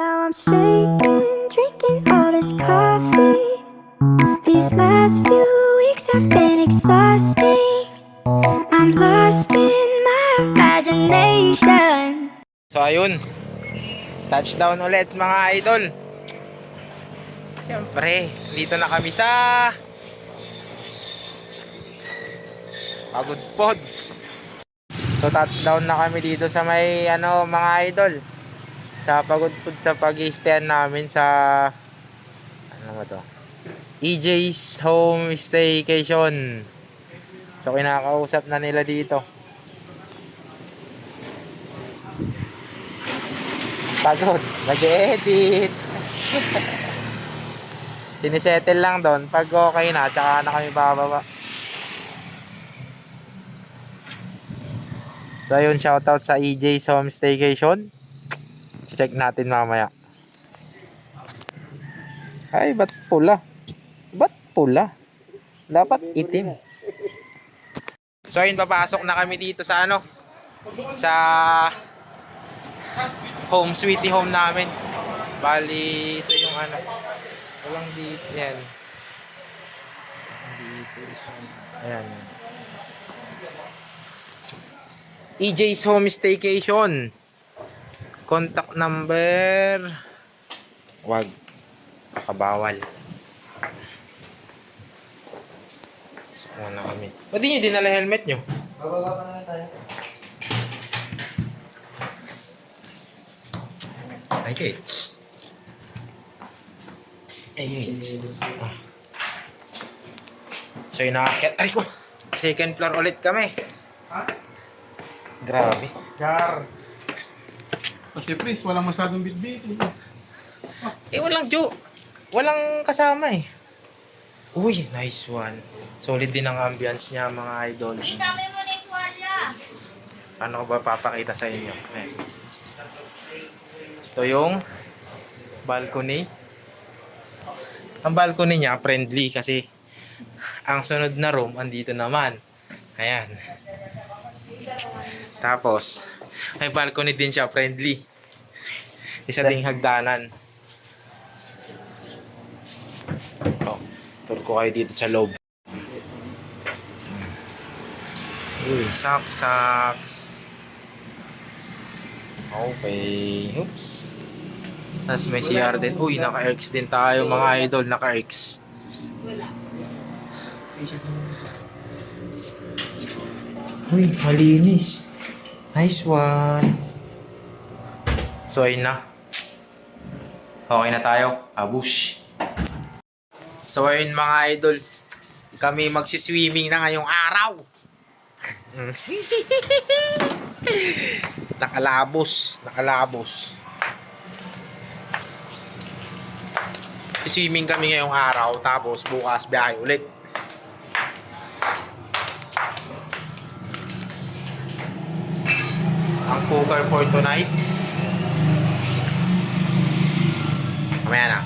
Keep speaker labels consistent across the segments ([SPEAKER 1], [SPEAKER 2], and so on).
[SPEAKER 1] Now I'm shaking, drinking all this coffee. These last few weeks have been exhausting. I'm lost in my imagination.
[SPEAKER 2] So ayun, touchdown ulit mga idol. Siyempre, dito na kami sa Pagudpod. So touchdown na kami dito sa may mga idol, sa Pagudpod, sa pag-i-stayan namin sa ba to? EJ's Home Staycation. So kinakausap na nila dito. Pagod, nag-edit. Sinisettle lang doon. Pag okay na, tsaka na kami bababa. So ayun, shoutout sa EJ's Home Staycation. Check natin mamaya. Ay, ba't pula? Ba't pula? Dapat itim. So ayun, papasok na kami dito sa sa home sweetie home namin. Bali, ito yung walang dito yan. Dito is ayan. EJ's Home Staycation. Contact number. Wag. Nakabawal. So, muna kami. Ba't di nyo dinala helmet nyo?
[SPEAKER 3] Bababa pa naman tayo.
[SPEAKER 2] Ay, kids. Ay, kids. So, yun nakakit. Ay ko. Second floor ulit kami.
[SPEAKER 3] Ha?
[SPEAKER 2] Grabe.
[SPEAKER 3] Car. Kasi please, walang masyadong bitbit.
[SPEAKER 2] Walang kasama eh. Uy, nice one. Solid din ang ambience niya mga idol.
[SPEAKER 1] Ay, dami mo na yung tuwalya.
[SPEAKER 2] Ano ko ba papakita sa inyo? Ito yung balcony. Ang balcony niya friendly kasi ang sunod na room andito naman. Ayan. Tapos may balcony din siya, friendly. Isa ding hagdanan. Oh, tour ko kayo dito sa loob. Uy, saks. Okay. Oops. Tapos may CR din. Uy, naka-ergs din tayo mga idol. Naka-ergs. Uy, malinis. Nice one. So, ayun na. Okay na tayo. Abush. So, ayun mga idol. Kami magsiswimming na ngayong araw. Nakalabos. Swimming kami ngayong araw, tapos bukas biyahe ulit. Ang cooker for tonight. Mamaya na.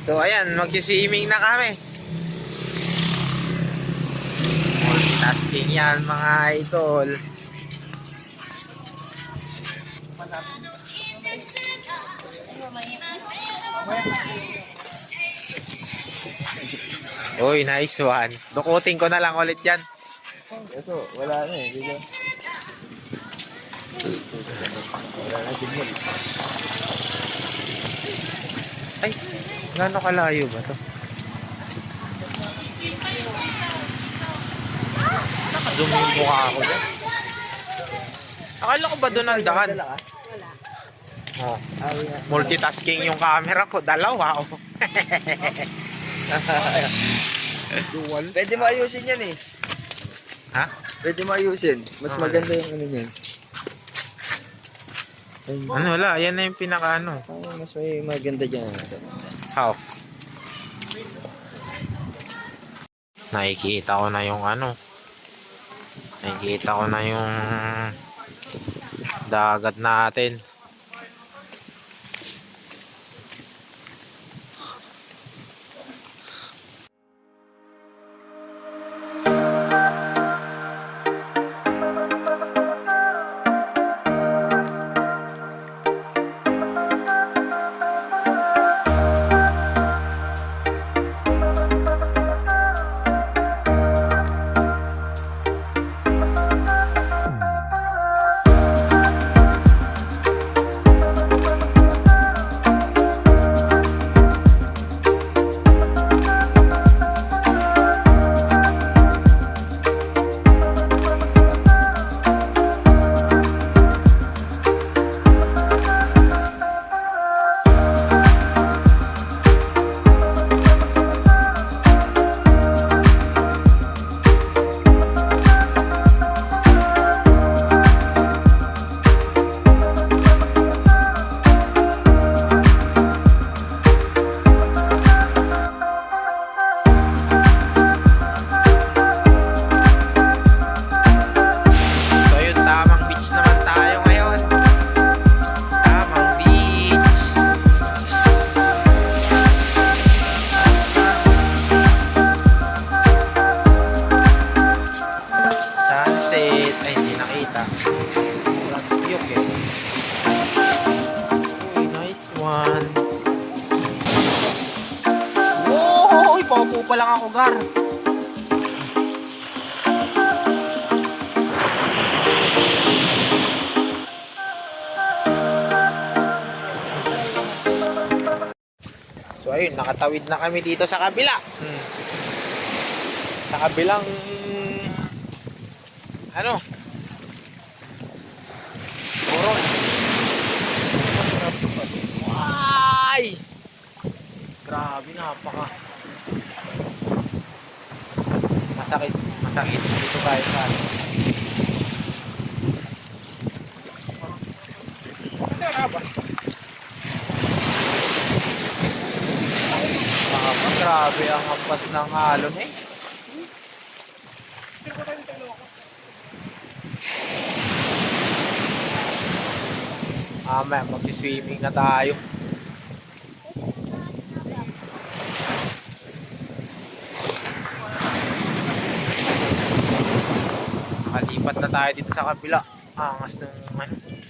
[SPEAKER 2] So ayan, magsiswimming na kami. Multitasking yan mga idol. Uy, nice one. Dukutin ko na lang ulit yan.
[SPEAKER 3] Kaso, wala na eh. Dito. Wala na signal.
[SPEAKER 2] Ay, gaano kalayo ba to? Naka-zoom yung mukha ako dyan. Akala ko ba doon ang daan? Oh. Multitasking yung camera ko. Dalawa oh.
[SPEAKER 3] Dual. Pwede mo ayusin yan eh.
[SPEAKER 2] Ha?
[SPEAKER 3] Pwede mo ayusin. Mas maganda yung ano yan.
[SPEAKER 2] Ano wala, yan na yung pinaka
[SPEAKER 3] Mas may maganda dyan.
[SPEAKER 2] half. Nakikita ko na yung Nakikita ko na yung dagat natin. pa lang ako, Gar. So ayun, nakatawid na kami dito sa kabila. Sa kabilang ano? Oron. Ay! Grabe, napaka masakit, masakit dito tayo sa ano. Grabe ang hampas ng alon eh. Mamaya mag-swimming na tayo. Nakalipat na tayo dito sa kabila. Angas ng ano.